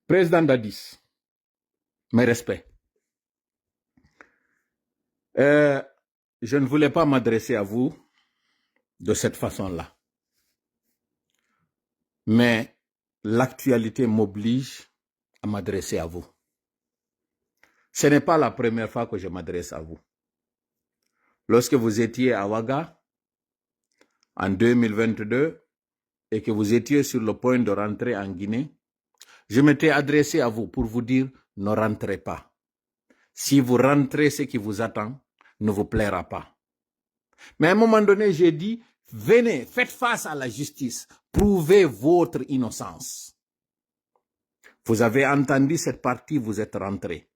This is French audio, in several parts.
Président Dadis, mes respects. Je ne voulais pas m'adresser à vous de cette façon-là. Mais l'actualité m'oblige à m'adresser à vous. Ce n'est pas la première fois que je m'adresse à vous. Lorsque vous étiez à Ouaga, en 2022, et que vous étiez sur le point de rentrer en Guinée, je m'étais adressé à vous pour vous dire, ne rentrez pas. Si vous rentrez, ce qui vous attend ne vous plaira pas. Mais à un moment donné, j'ai dit, venez, faites face à la justice, prouvez votre innocence. Vous avez entendu cette partie, vous êtes rentré.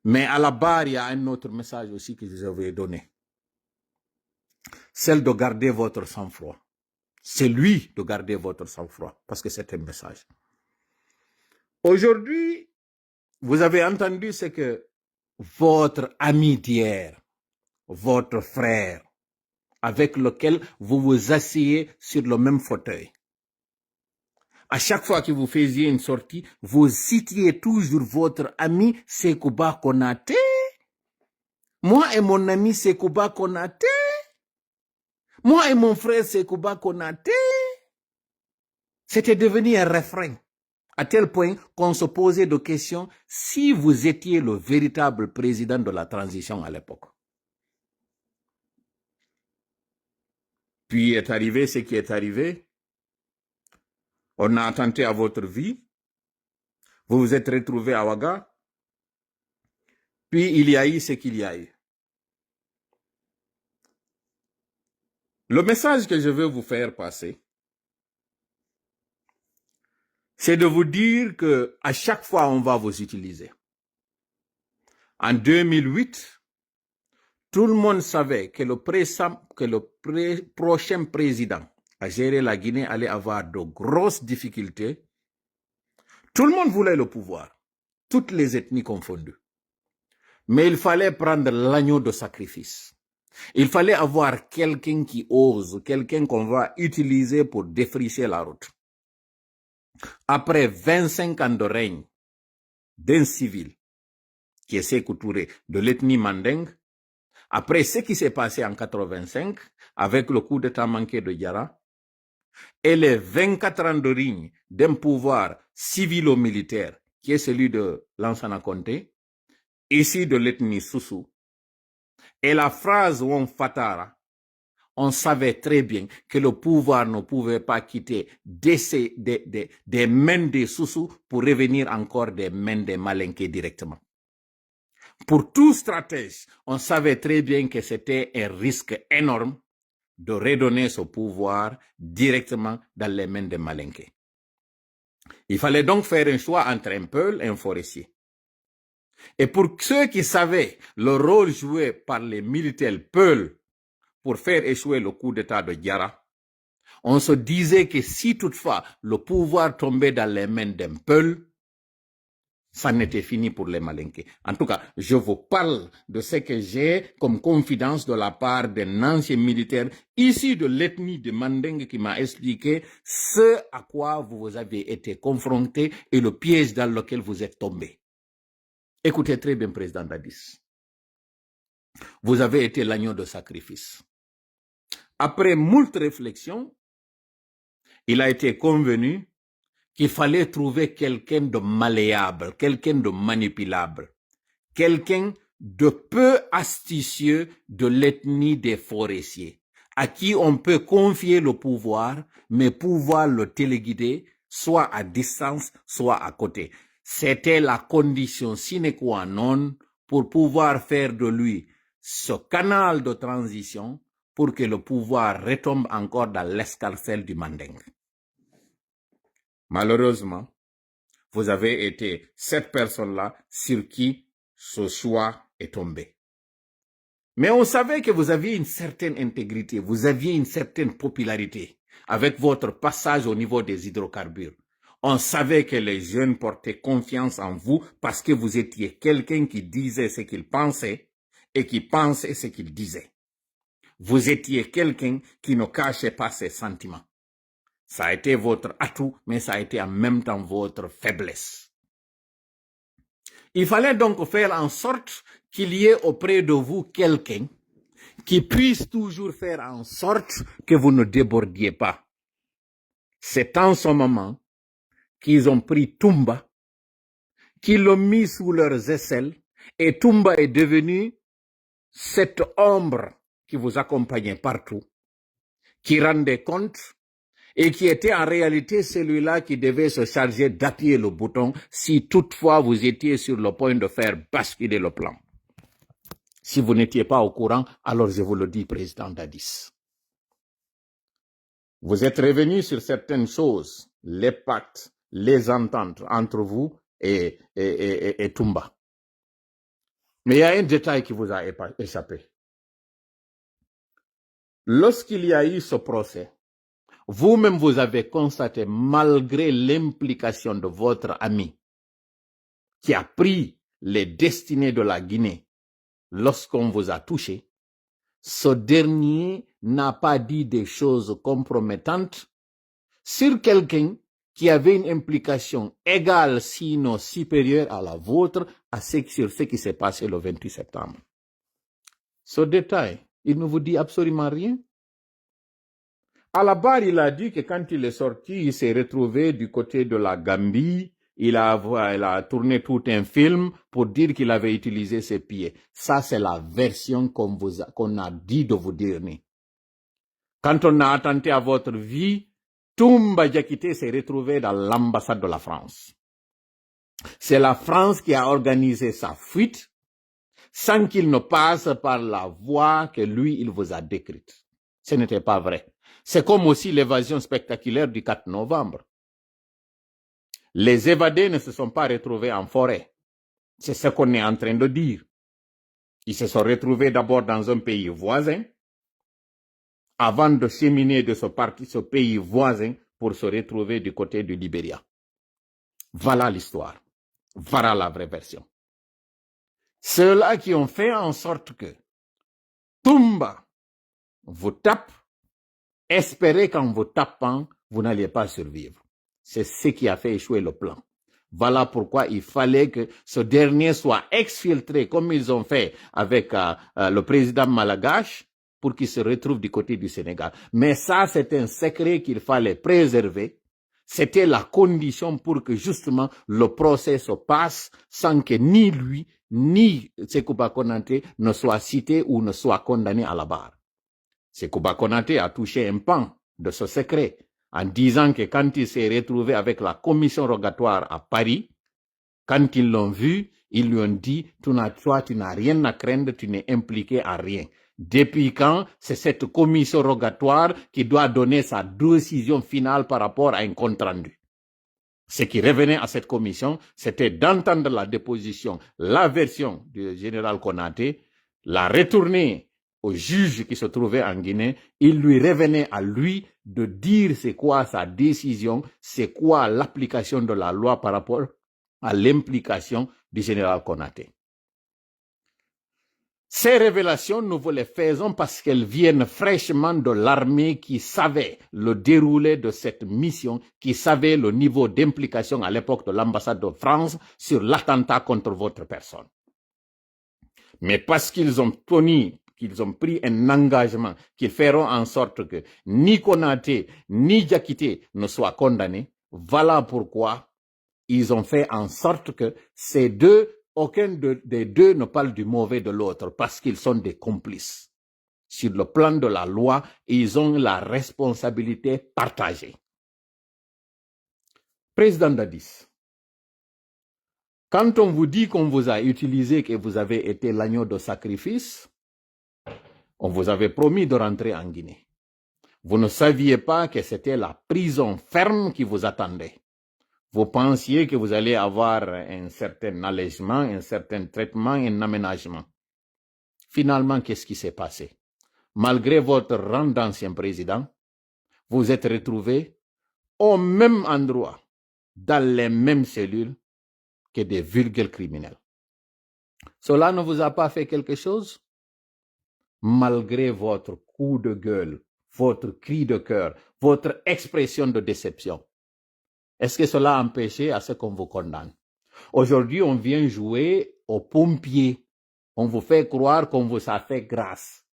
Mais à la barre, il y a un autre message aussi que je vous ai donné. Celle de garder votre sang-froid. C'est lui de garder votre sang-froid, parce que c'est un message. Aujourd'hui, vous avez entendu ce que votre ami d'hier, votre frère, avec lequel vous vous asseyez sur le même fauteuil. À chaque fois que vous faisiez une sortie, vous citiez toujours votre ami Sekouba Konaté. Moi et mon ami Sekouba Konaté. Moi et mon frère Sekouba Konaté. C'était devenu un refrain. À tel point qu'on se posait des questions si vous étiez le véritable président de la transition à l'époque. Puis est arrivé ce qui est arrivé. On a attenté à votre vie. Vous vous êtes retrouvé à Ouaga. Puis il y a eu ce qu'il y a eu. Le message que je veux vous faire passer, c'est de vous dire que à chaque fois on va vous utiliser. En 2008, tout le monde savait que le prochain président à gérer la Guinée allait avoir de grosses difficultés. Tout le monde voulait le pouvoir, toutes les ethnies confondues. Mais il fallait prendre l'agneau de sacrifice. Il fallait avoir quelqu'un qui ose, quelqu'un qu'on va utiliser pour défricher la route. Après 25 ans de règne d'un civil, qui est Sékou Touré, de l'ethnie Mandeng, après ce qui s'est passé en 85, avec le coup d'état manqué de Diarra, et les 24 ans de règne d'un pouvoir civilo-militaire, qui est celui de Lansana Conté, ici de l'ethnie Soussou, et la phrase Wong Fatara, on savait très bien que le pouvoir ne pouvait pas quitter des mains des Soussou pour revenir encore des mains des Malinké directement. Pour tout stratège, on savait très bien que c'était un risque énorme de redonner ce pouvoir directement dans les mains des Malinké. Il fallait donc faire un choix entre un peul et un forestier. Et pour ceux qui savaient le rôle joué par les militaires peuls pour faire échouer le coup d'état de Diarra, on se disait que si toutefois le pouvoir tombait dans les mains d'un peul, ça n'était fini pour les Malinké. En tout cas, je vous parle de ce que j'ai comme confidence de la part d'un ancien militaire issu de l'ethnie de Mandeng qui m'a expliqué ce à quoi vous avez été confronté et le piège dans lequel vous êtes tombé. Écoutez très bien, président Dadis. Vous avez été l'agneau de sacrifice. Après moult réflexions, il a été convenu qu'il fallait trouver quelqu'un de malléable, quelqu'un de manipulable, quelqu'un de peu astucieux de l'ethnie des forestiers, à qui on peut confier le pouvoir, mais pouvoir le téléguider, soit à distance, soit à côté. C'était la condition sine qua non pour pouvoir faire de lui ce canal de transition pour que le pouvoir retombe encore dans l'escarcelle du Mandeng. Malheureusement, vous avez été cette personne-là sur qui ce choix est tombé. Mais on savait que vous aviez une certaine intégrité, vous aviez une certaine popularité avec votre passage au niveau des hydrocarbures. On savait que les jeunes portaient confiance en vous parce que vous étiez quelqu'un qui disait ce qu'il pensait et qui pensait ce qu'il disait. Vous étiez quelqu'un qui ne cachait pas ses sentiments. Ça a été votre atout, mais ça a été en même temps votre faiblesse. Il fallait donc faire en sorte qu'il y ait auprès de vous quelqu'un qui puisse toujours faire en sorte que vous ne débordiez pas. C'est en ce moment qu'ils ont pris Toumba, qu'ils l'ont mis sous leurs aisselles, et Toumba est devenu cette ombre qui vous accompagnait partout, qui rendait compte et qui était en réalité celui-là qui devait se charger d'appuyer le bouton si toutefois vous étiez sur le point de faire basculer le plan. Si vous n'étiez pas au courant, alors je vous le dis, président Dadis. Vous êtes revenu sur certaines choses, les pactes, les ententes entre vous et Toumba. Mais il y a un détail qui vous a échappé. Lorsqu'il y a eu ce procès, vous-même vous avez constaté, malgré l'implication de votre ami, qui a pris les destinées de la Guinée lorsqu'on vous a touché, ce dernier n'a pas dit des choses compromettantes sur quelqu'un qui avait une implication égale, sinon supérieure à la vôtre, sur ce qui s'est passé le 28 septembre. Ce détail, il ne vous dit absolument rien. À la barre, il a dit que quand il est sorti, il s'est retrouvé du côté de la Gambie. Il a tourné tout un film pour dire qu'il avait utilisé ses pieds. Ça, c'est la version qu'on a dit de vous dire. Quand on a attenté à votre vie, Toumba Diakité s'est retrouvé dans l'ambassade de la France. C'est la France qui a organisé sa fuite sans qu'il ne passe par la voie que lui, il vous a décrite. Ce n'était pas vrai. C'est comme aussi l'évasion spectaculaire du 4 novembre. Les évadés ne se sont pas retrouvés en forêt. C'est ce qu'on est en train de dire. Ils se sont retrouvés d'abord dans un pays voisin, avant de cheminer de ce pays voisin pour se retrouver du côté du Libéria. Voilà l'histoire. Voilà la vraie version. Ceux-là qui ont fait en sorte que Toumba vous tape, espérez qu'en vous tapant, vous n'alliez pas survivre. C'est ce qui a fait échouer le plan. Voilà pourquoi il fallait que ce dernier soit exfiltré, comme ils ont fait avec le président malgache, pour qu'il se retrouve du côté du Sénégal. Mais ça, c'est un secret qu'il fallait préserver. C'était la condition pour que justement le procès se passe sans que ni lui, ni Sekouba Konaté ne soient cités ou ne soient condamnés à la barre. Sekouba Konaté a touché un pan de ce secret en disant que quand il s'est retrouvé avec la commission rogatoire à Paris, quand ils l'ont vu, ils lui ont dit « Toi, tu n'as rien à craindre, tu n'es impliqué à rien ». Depuis quand c'est cette commission rogatoire qui doit donner sa décision finale par rapport à un compte-rendu? Ce qui revenait à cette commission, c'était d'entendre la déposition, la version du général Konaté, la retourner au juge qui se trouvait en Guinée. Il lui revenait à lui de dire c'est quoi sa décision, c'est quoi l'application de la loi par rapport à l'implication du général Konaté. Ces révélations, nous vous les faisons parce qu'elles viennent fraîchement de l'armée qui savait le déroulé de cette mission, qui savait le niveau d'implication à l'époque de l'ambassade de France sur l'attentat contre votre personne. Mais parce qu'ils ont pris un engagement qu'ils feront en sorte que ni Konaté ni Diakité ne soient condamnés, voilà pourquoi ils ont fait en sorte que ces deux, aucun des deux ne parle du mauvais de l'autre parce qu'ils sont des complices. Sur le plan de la loi, ils ont la responsabilité partagée. Président Dadis, quand on vous dit qu'on vous a utilisé, que vous avez été l'agneau de sacrifice, on vous avait promis de rentrer en Guinée. Vous ne saviez pas que c'était la prison ferme qui vous attendait. Vous pensiez que vous allez avoir un certain allègement, un certain traitement, un aménagement. Finalement, qu'est-ce qui s'est passé? Malgré votre rang d'ancien président, vous êtes retrouvé au même endroit, dans les mêmes cellules que des vulgaires criminels. Cela ne vous a pas fait quelque chose? Malgré votre coup de gueule votre cri de cœur, votre expression de déception. Est-ce que cela a empêché à ce qu'on vous condamne? Aujourd'hui, on vient jouer aux pompiers. On vous fait croire qu'on vous a fait grâce.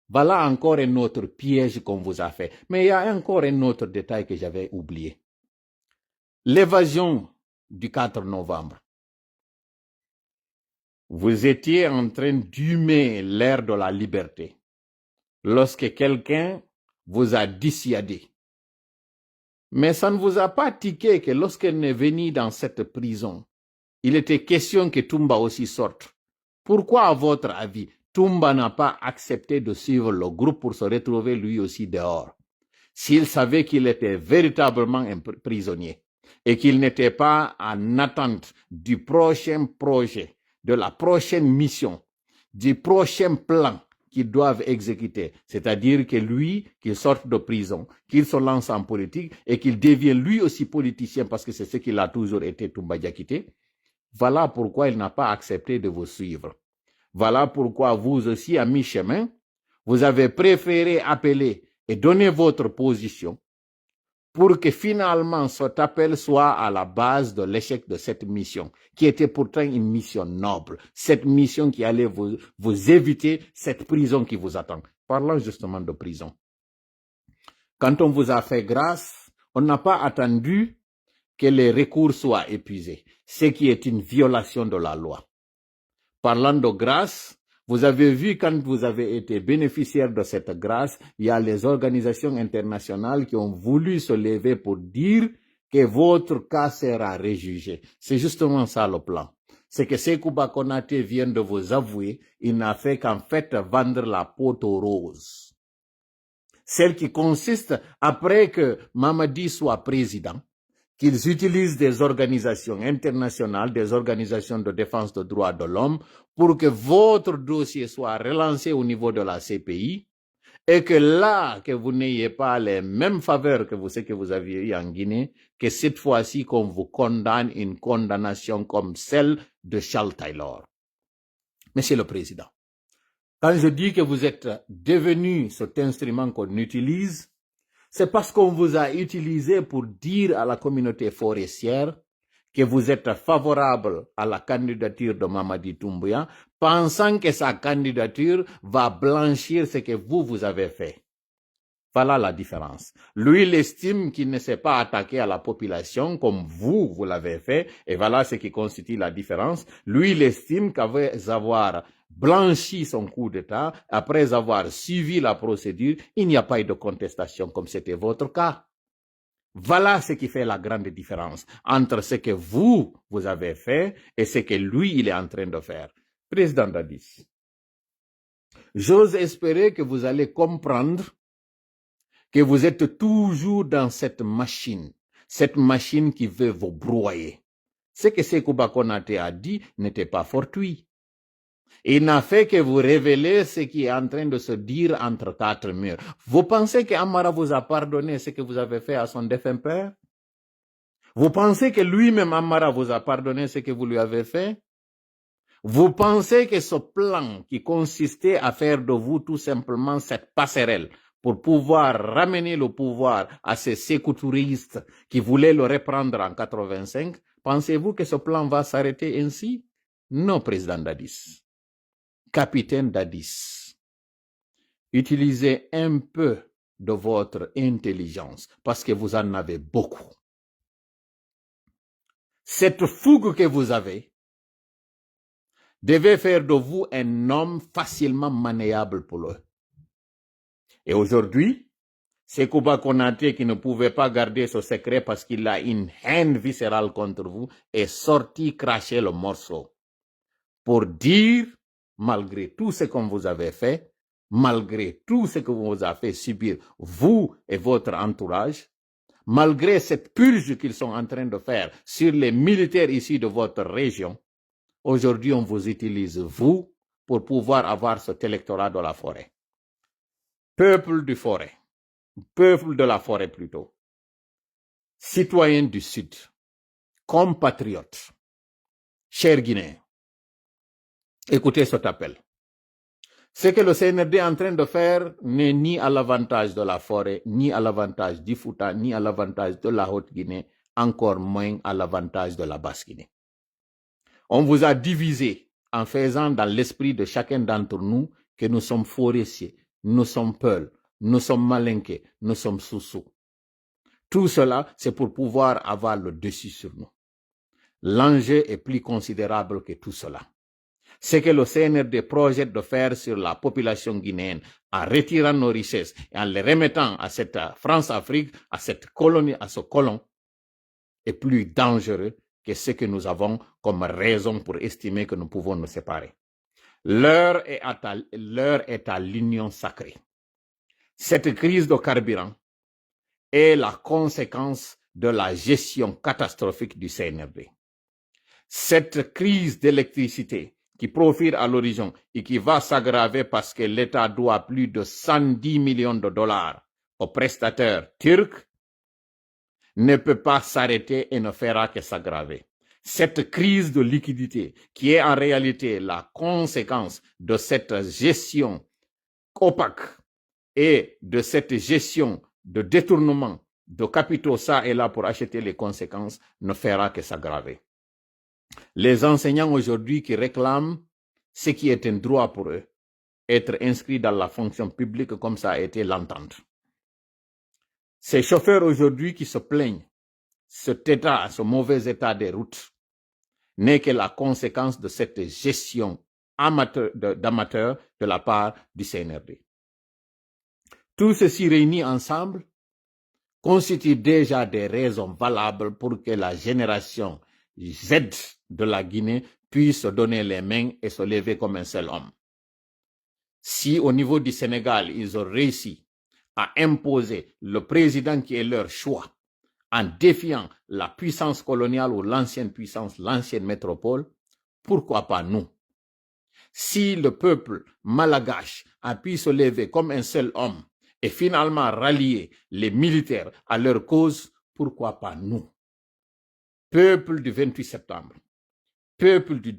Voilà encore un autre piège qu'on vous a fait. Mais il y a encore un autre détail que j'avais oublié. L'évasion du 4 novembre. Vous étiez en train d'humer l'air de la liberté lorsque quelqu'un vous a dissuadé. Mais ça ne vous a pas tiqué que lorsqu'elle est venue dans cette prison, il était question que Toumba aussi sorte. Pourquoi, à votre avis, Toumba n'a pas accepté de suivre le groupe pour se retrouver lui aussi dehors? S'il savait qu'il était véritablement un prisonnier et qu'il n'était pas en attente du prochain projet, de la prochaine mission, du prochain plan qu'ils doivent exécuter, c'est-à-dire que lui, qu'il sorte de prison, qu'il se lance en politique et qu'il devienne lui aussi politicien parce que c'est ce qu'il a toujours été, Toumba Diakité. Voilà pourquoi il n'a pas accepté de vous suivre. Voilà pourquoi vous aussi, à mi-chemin, vous avez préféré appeler et donner votre position pour que finalement cet appel soit à la base de l'échec de cette mission, qui était pourtant une mission noble, cette mission qui allait vous éviter cette prison qui vous attend. Parlons justement de prison. Quand on vous a fait grâce, on n'a pas attendu que les recours soient épuisés, ce qui est une violation de la loi. Parlant de grâce, vous avez vu quand vous avez été bénéficiaire de cette grâce, il y a les organisations internationales qui ont voulu se lever pour dire que votre cas sera réjugé. C'est justement ça le plan. C'est que Sekouba Konaté vient de vous avouer, il n'a fait qu'en fait vendre la peau aux roses. Celle qui consiste, après que Mamadi soit président, qu'ils utilisent des organisations internationales, des organisations de défense des droits de l'homme, pour que votre dossier soit relancé au niveau de la CPI, et que là, que vous n'ayez pas les mêmes faveurs que ce que vous aviez eu en Guinée, que cette fois-ci qu'on vous condamne une condamnation comme celle de Charles Taylor. Monsieur le Président, quand je dis que vous êtes devenu cet instrument qu'on utilise, c'est parce qu'on vous a utilisé pour dire à la communauté forestière que vous êtes favorable à la candidature de Mamadi Doumbouya, pensant que sa candidature va blanchir ce que vous avez fait. Voilà la différence. Lui, il estime qu'il ne s'est pas attaqué à la population comme vous l'avez fait, et voilà ce qui constitue la différence. Lui, il estime qu'après avoir blanchi son coup d'État, après avoir suivi la procédure, il n'y a pas eu de contestation comme c'était votre cas. Voilà ce qui fait la grande différence entre ce que vous avez fait et ce que lui, il est en train de faire. Président Dadis, j'ose espérer que vous allez comprendre que vous êtes toujours dans cette machine qui veut vous broyer. Ce que Sekouba Konaté a dit n'était pas fortuit. Il n'a fait que vous révéler ce qui est en train de se dire entre quatre murs. Vous pensez que Amara vous a pardonné ce que vous avez fait à son défunt père? Vous pensez que lui-même, Amara, vous a pardonné ce que vous lui avez fait? Vous pensez que ce plan qui consistait à faire de vous tout simplement cette passerelle pour pouvoir ramener le pouvoir à ces sécoutouristes qui voulaient le reprendre en 85, pensez-vous que ce plan va s'arrêter ainsi? Non, président Dadis. Capitaine Dadis, utilisez un peu de votre intelligence parce que vous en avez beaucoup. Cette fougue que vous avez devait faire de vous un homme facilement maniable pour eux. Et aujourd'hui, Sekouba Konaté, qui ne pouvait pas garder ce secret parce qu'il a une haine viscérale contre vous, est sorti cracher le morceau pour dire, malgré tout ce qu'on vous avait fait, malgré tout ce que vous avez fait subir, vous et votre entourage, malgré cette purge qu'ils sont en train de faire sur les militaires issus de votre région, aujourd'hui on vous utilise, vous, pour pouvoir avoir cet électorat de la forêt. Peuple du forêt. Peuple de la forêt plutôt, citoyens du Sud, compatriotes, chers Guinéens, écoutez cet appel. Ce que le CNRD est en train de faire n'est ni à l'avantage de la forêt, ni à l'avantage du Fouta, ni à l'avantage de la Haute-Guinée, encore moins à l'avantage de la Basse-Guinée. On vous a divisé en faisant dans l'esprit de chacun d'entre nous que nous sommes forestiers, nous sommes peuls, nous sommes malinqués, nous sommes sous-sous. Tout cela, c'est pour pouvoir avoir le dessus sur nous. L'enjeu est plus considérable que tout cela. Ce que le CNRD projette de faire sur la population guinéenne en retirant nos richesses et en les remettant à cette France-Afrique, à cette colonie, à ce colon, est plus dangereux que ce que nous avons comme raison pour estimer que nous pouvons nous séparer. L'heure est à l'union sacrée. Cette crise de carburant est la conséquence de la gestion catastrophique du CNRD. Cette crise d'électricité qui profite à l'horizon et qui va s'aggraver parce que l'État doit plus de 110 millions de dollars aux prestataires turcs ne peut pas s'arrêter et ne fera que s'aggraver. Cette crise de liquidité qui est en réalité la conséquence de cette gestion opaque et de cette gestion de détournement de capitaux ça et là pour acheter les conséquences ne fera que s'aggraver. Les enseignants aujourd'hui qui réclament ce qui est un droit pour eux, être inscrits dans la fonction publique comme ça a été l'entente. Ces chauffeurs aujourd'hui qui se plaignent, ce mauvais état des routes, n'est que la conséquence de cette gestion d'amateur de la part du CNRD. Tout ceci réuni ensemble constitue déjà des raisons valables pour que la génération Z de la Guinée puisse se donner les mains et se lever comme un seul homme. Si au niveau du Sénégal, ils ont réussi à imposer le président qui est leur choix en défiant la puissance coloniale ou l'ancienne puissance, l'ancienne métropole, pourquoi pas nous? Si le peuple malgache a pu se lever comme un seul homme et finalement rallier les militaires à leur cause, pourquoi pas nous? Peuple du 28 septembre, peuple du